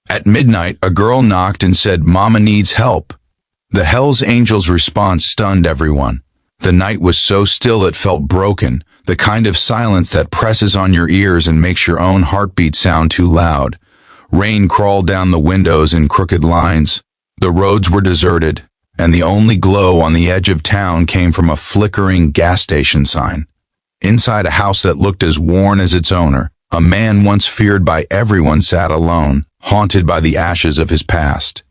At midnight, a girl knocked and said, "Mama needs help." The Hell's Angels' response stunned everyone. The night was so still it felt broken, the kind of silence that presses on your ears and makes your own heartbeat sound too loud. Rain crawled down the windows in crooked lines. The roads were deserted, and the only glow on the edge of town came from a flickering gas station sign. Inside a house that looked as worn as its owner, a man once feared by everyone sat alone, haunted by the ashes of his past.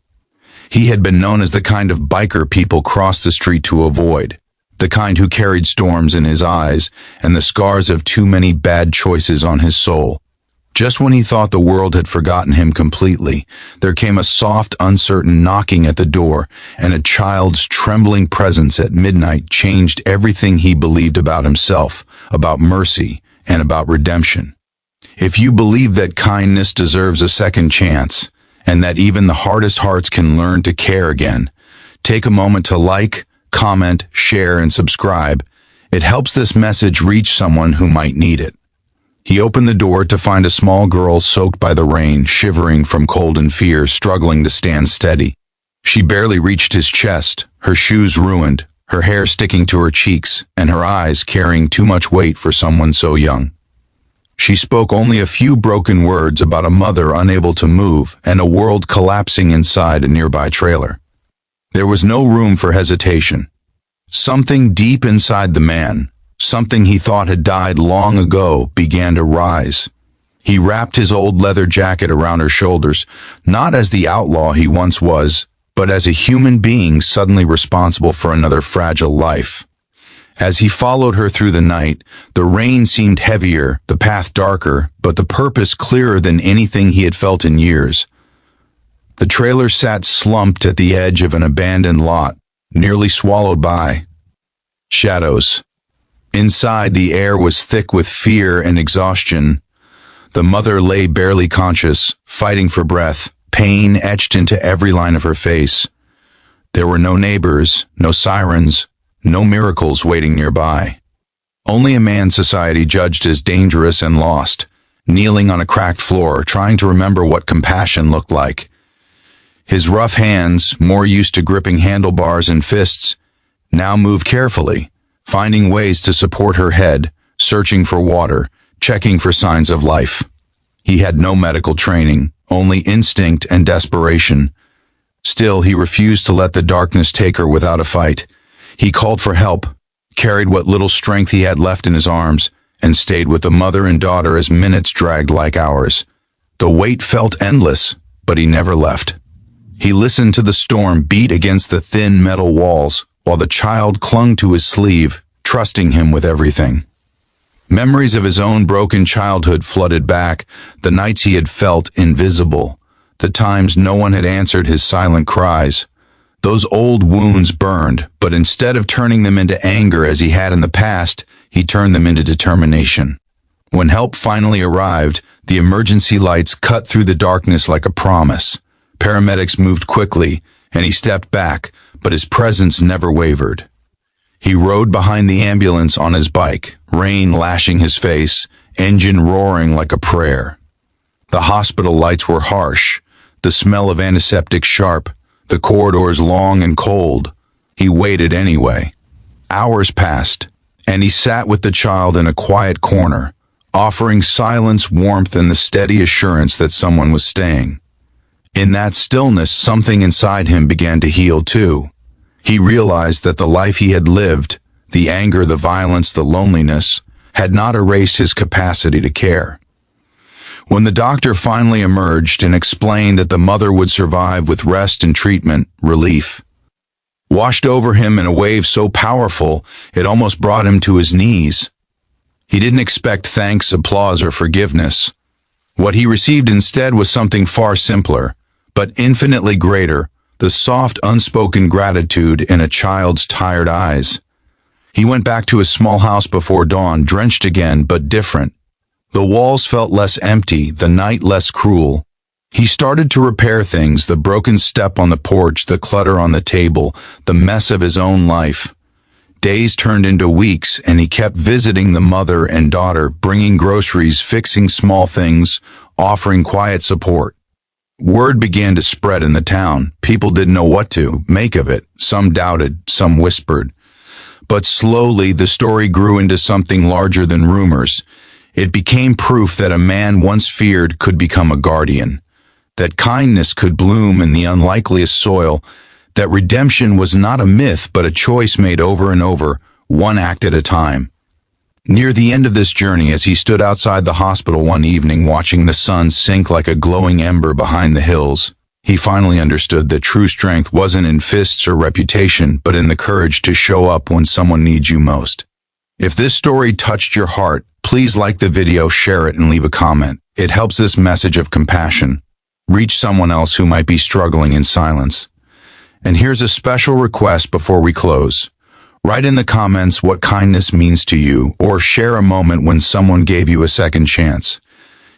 He had been known as the kind of biker people crossed the street to avoid, the kind who carried storms in his eyes and the scars of too many bad choices on his soul. Just when he thought the world had forgotten him completely, there came a soft, uncertain knocking at the door, and a child's trembling presence at midnight changed everything he believed about himself, about mercy, and about redemption. If you believe that kindness deserves a second chance, and that even the hardest hearts can learn to care again, take a moment to like, comment, share, and subscribe. It helps this message reach someone who might need it. He opened the door to find a small girl soaked by the rain, shivering from cold and fear, struggling to stand steady. She barely reached his chest, her shoes ruined, her hair sticking to her cheeks, and her eyes carrying too much weight for someone so young. She spoke only a few broken words about a mother unable to move and a world collapsing inside a nearby trailer. There was no room for hesitation. Something deep inside the man, something he thought had died long ago, began to rise. He wrapped his old leather jacket around her shoulders, not as the outlaw he once was, but as a human being suddenly responsible for another fragile life. As he followed her through the night, the rain seemed heavier, the path darker, but the purpose clearer than anything he had felt in years. The trailer sat slumped at the edge of an abandoned lot, nearly swallowed by shadows. Inside, the air was thick with fear and exhaustion. The mother lay barely conscious, fighting for breath, pain etched into every line of her face. There were no neighbors, no sirens, no miracles waiting nearby. Only a man society judged as dangerous and lost, kneeling on a cracked floor, trying to remember what compassion looked like. His rough hands, more used to gripping handlebars and fists, now moved carefully, finding ways to support her head, searching for water, checking for signs of life. He had no medical training, only instinct and desperation. Still, he refused to let the darkness take her without a fight. He called for help, carried what little strength he had left in his arms, and stayed with the mother and daughter as minutes dragged like hours. The weight felt endless, but he never left. He listened to the storm beat against the thin metal walls, while the child clung to his sleeve, trusting him with everything. Memories of his own broken childhood flooded back, the nights he had felt invisible, the times no one had answered his silent cries. Those old wounds burned, but instead of turning them into anger as he had in the past, he turned them into determination. When help finally arrived, the emergency lights cut through the darkness like a promise. Paramedics moved quickly, and he stepped back, but his presence never wavered. He rode behind the ambulance on his bike, rain lashing his face, engine roaring like a prayer. The hospital lights were harsh, the smell of antiseptic sharp, the corridors long and cold. He waited anyway. Hours passed, and he sat with the child in a quiet corner, offering silence, warmth, and the steady assurance that someone was staying. In that stillness, something inside him began to heal too. He realized that the life he had lived, the anger, the violence, the loneliness, had not erased his capacity to care. When the doctor finally emerged and explained that the mother would survive with rest and treatment, relief washed over him in a wave so powerful it almost brought him to his knees. He didn't expect thanks, applause, or forgiveness. What he received instead was something far simpler, but infinitely greater, the soft, unspoken gratitude in a child's tired eyes. He went back to his small house before dawn, drenched again, but different. The walls felt less empty, the night less cruel. He started to repair things, the broken step on the porch, the clutter on the table, the mess of his own life. Days turned into weeks, and he kept visiting the mother and daughter, bringing groceries, fixing small things, offering quiet support. Word began to spread in the town. People didn't know what to make of it. Some doubted, some whispered. But slowly the story grew into something larger than rumors. It became proof that a man once feared could become a guardian, that kindness could bloom in the unlikeliest soil, that redemption was not a myth but a choice made over and over, one act at a time. Near the end of this journey, as he stood outside the hospital one evening watching the sun sink like a glowing ember behind the hills, he finally understood that true strength wasn't in fists or reputation, but in the courage to show up when someone needs you most. If this story touched your heart, please like the video, share it, and leave a comment. It helps this message of compassion reach someone else who might be struggling in silence. And here's a special request before we close. Write in the comments what kindness means to you, or share a moment when someone gave you a second chance.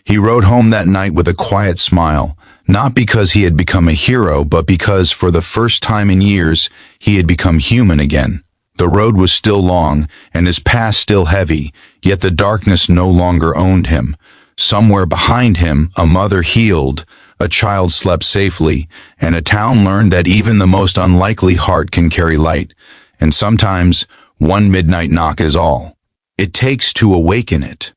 He rode home that night with a quiet smile, not because he had become a hero, but because for the first time in years, he had become human again. The road was still long, and his past still heavy, yet the darkness no longer owned him. Somewhere behind him, a mother healed, a child slept safely, and a town learned that even the most unlikely heart can carry light. And sometimes, one midnight knock is all it takes to awaken it.